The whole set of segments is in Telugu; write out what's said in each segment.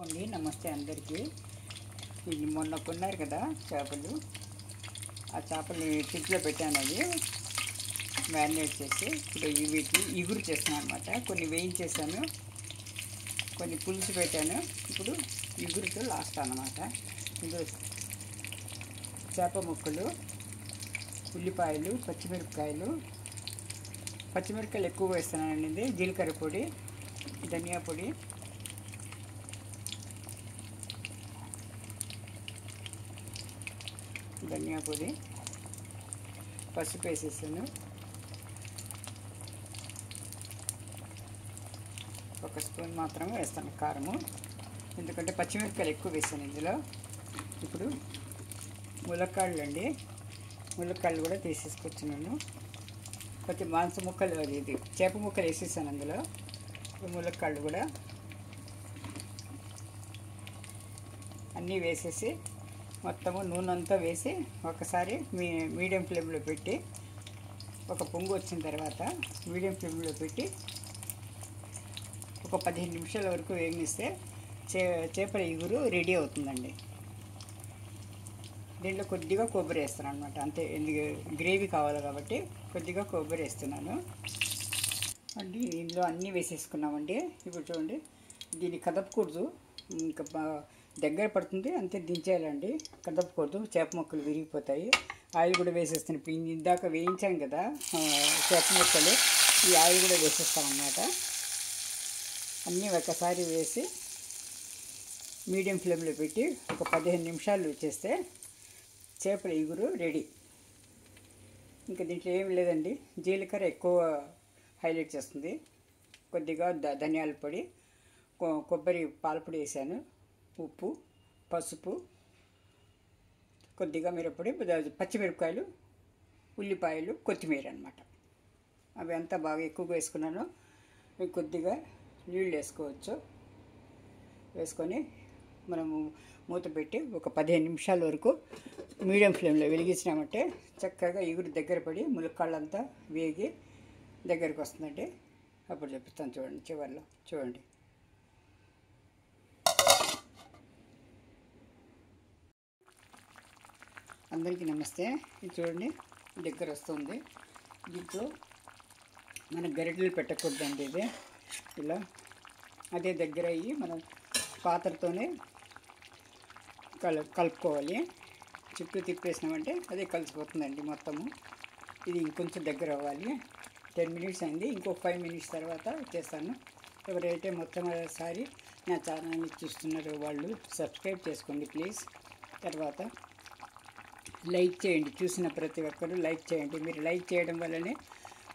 అండి నమస్తే అందరికీ. ఇది మొన్న కొన్నారు కదా చేపలు, ఆ చేపలు ఫ్రిడ్జ్లో పెట్టాను. అవి మ్యారినేట్ చేసి ఇప్పుడు వీటిని ఇగురు చేస్తున్నాను అనమాట. కొన్ని వేయించేసాను, కొన్ని పులుసు పెట్టాను. ఇప్పుడు ఇగురుతో లాస్ట్ అన్నమాట. ఇందులో చేప ముక్కలు, ఉల్లిపాయలు, పచ్చిమిరపకాయలు ఎక్కువ వేస్తున్నానండి. జీలకర్ర పొడి, ధనియా పొడి, పసుపు వేసేసాను. ఒక స్పూన్ మాత్రమే వేస్తాను కారము, ఎందుకంటే పచ్చిమిరపకాయలు ఎక్కువ వేసాను ఇందులో. ఇప్పుడు ములక్కాళ్ళు అండి, ములక్కాళ్ళు కూడా తీసేసుకొచ్చినాను. కొంచెం మాంసం ముక్కలు, ఇది చేప ముక్కలు వేసేసాను అందులో. ములక్కాళ్ళు కూడా అన్నీ వేసేసి మొత్తము నూనె అంతా వేసి ఒకసారి మీడియం ఫ్లేమ్లో పెట్టి, ఒక పొంగు వచ్చిన తర్వాత మీడియం ఫ్లేమ్లో పెట్టి ఒక 15 నిమిషాల వరకు వేగనిస్తే చేపల ఇగురు రెడీ అవుతుందండి. దీంట్లో కొద్దిగా కొబ్బరి వేస్తాను అనమాట, అంతే. ఎందుకు గ్రేవీ కావాలి కాబట్టి కొద్దిగా కొబ్బరి వేస్తున్నాను అండి. ఇందులో అన్నీ వేసేసుకున్నామండి. ఇప్పుడు చూడండి, దీన్ని కదపకూడదు, ఇంకా దగ్గర పడుతుంది, అంతే. దించేయాలండి, కదపకూడదు, చేప ముక్కలు విరిగిపోతాయి. ఆయిల్ కూడా వేసేస్తాను. ఇప్పుడు ఇందాక వేయించాం కదా చేప ముక్కలు, ఈ ఆయిల్ కూడా వేసేస్తాం అన్నమాట. అన్నీ ఒకసారి వేసి మీడియం ఫ్లేమ్లో పెట్టి ఒక 15 నిమిషాలు చేస్తే చేపల ఇగురు రెడీ. ఇంకా దీంట్లో ఏమి లేదండి, జీలకర్ర ఎక్కువ హైలైట్ చేస్తుంది, కొద్దిగా ధనియాల పొడి, కొబ్బరి పాలపొడి వేసాను, ఉప్పు, పసుపు, కొద్దిగా మిరప్పొడి, పచ్చిమిరపకాయలు, ఉల్లిపాయలు, కొత్తిమీర అన్నమాట. అవి అంతా బాగా ఎక్కువగా వేసుకున్నాను. కొద్దిగా నీళ్ళు వేసుకోవచ్చు. వేసుకొని మనము మూత పెట్టి ఒక 15 నిమిషాల వరకు మీడియం ఫ్లేమ్లో వెలిగించినామంటే చక్కగా ఇగురు దగ్గర పడి ములక్కాళ్ళంతా వేగి దగ్గరికి వస్తుందండి. అప్పుడు చెప్తాను చూడండి, చివరిలో చూడండి. అందరికీ నమస్తే. ఇది చూడండి, దగ్గర వస్తుంది. దీంట్లో మన గరిటెలు పెట్టకూడదండి, ఇది ఇలా అదే దగ్గర అయ్యి మనం పాత్రతోనే కలుపుకోవాలి. చుట్టూ తిప్పేసినామంటే అదే కలిసిపోతుందండి మొత్తము. ఇది ఇంకొంచెం దగ్గర అవ్వాలి. 10 మినిట్స్ అయింది, ఇంకో 5 మినిట్స్ తర్వాత చేస్తాను. ఎవరైతే మొట్టమొదటిసారి నా ఛానల్ని చూస్తున్నారో వాళ్ళు సబ్స్క్రైబ్ చేసుకోండి ప్లీజ్. తర్వాత లైక్ చేయండి, చూసిన ప్రతి ఒక్కరు లైక్ చేయండి. మీరు లైక్ చేయడం వల్లనే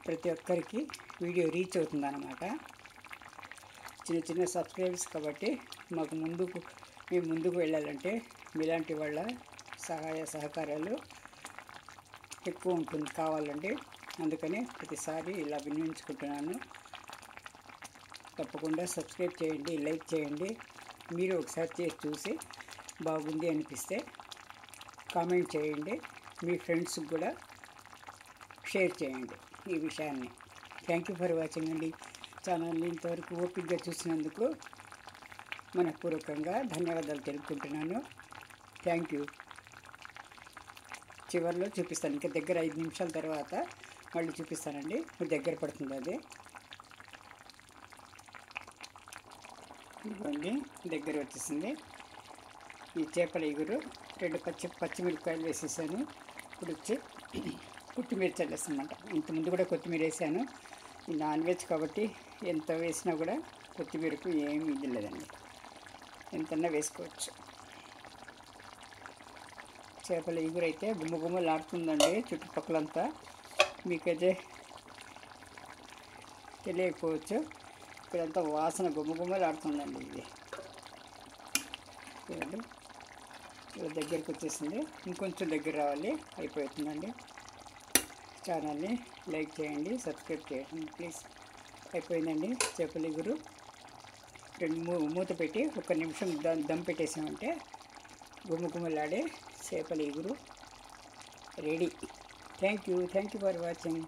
ప్రతి ఒక్కరికి వీడియో రీచ్ అవుతుందన్నమాట. చిన్న చిన్న సబ్స్క్రైబర్స్ కాబట్టి మాకు మేము ముందుకు వెళ్ళాలంటే మీలాంటి వాళ్ళ సహాయ సహకారాలు ఎక్కువ ఉంటుంది కావాలండి. అందుకని ప్రతిసారి ఇలా వినియోగించుకుంటున్నాను. తప్పకుండా సబ్స్క్రైబ్ చేయండి, లైక్ చేయండి. మీరు ఒకసారి చేసి చూసి బాగుంది అనిపిస్తే కామెంట్ చేయండి, మీ ఫ్రెండ్స్కి కూడా షేర్ చేయండి ఈ విషయాన్ని. థ్యాంక్ యూ ఫర్ వాచింగ్ అండి. ఛానల్ని ఇంతవరకు ఓపికగా చూసినందుకు మనపూర్వకంగా ధన్యవాదాలు తెలుపుకుంటున్నాను. Thank you. చివరిలో చూపిస్తాను, ఇంకా దగ్గర 5 నిమిషాల తర్వాత మళ్ళీ చూపిస్తానండి. దగ్గర పడుతుంది అది. ఇదిగోండి, దగ్గర వచ్చేసింది. ఈ చేపల ఇగురు 2 పచ్చిమిరపకాయలు వేసేసాను. ఇప్పుడు వచ్చి కొత్తిమీర చల్లేస్తానమాట. ఇంతకుముందు కూడా కొత్తిమీర వేసాను. ఈ నాన్ వెజ్ కాబట్టి ఎంత వేసినా కూడా కొత్తిమీరకు ఏమి ఇది లేదండి, ఎంతన్నా వేసుకోవచ్చు. చేపల ఇగురు అయితే గుమ్మగుమ్మలాడుతుందండి చుట్టుపక్కలంతా. మీకైతే తెలియకపోవచ్చు, ఇక్కడంతా వాసన గుమ్మగుమ్మలాడుతుందండి. ఇది చూడండి, ఇలా దగ్గరికి వచ్చేసింది. ఇంకొంచెం దగ్గర రావాలి, అయిపోతుందండి. ఛానల్ని లైక్ చేయండి, సబ్స్క్రైబ్ చేయండి ప్లీజ్. అయిపోయిందండి చేపల ఇగురు. మూత పెట్టి 1 నిమిషం దమ్ పెట్టేసామంటే గుమ్మగుమ్మలాడే చేపల ఇగురు ready. Thank you for watching.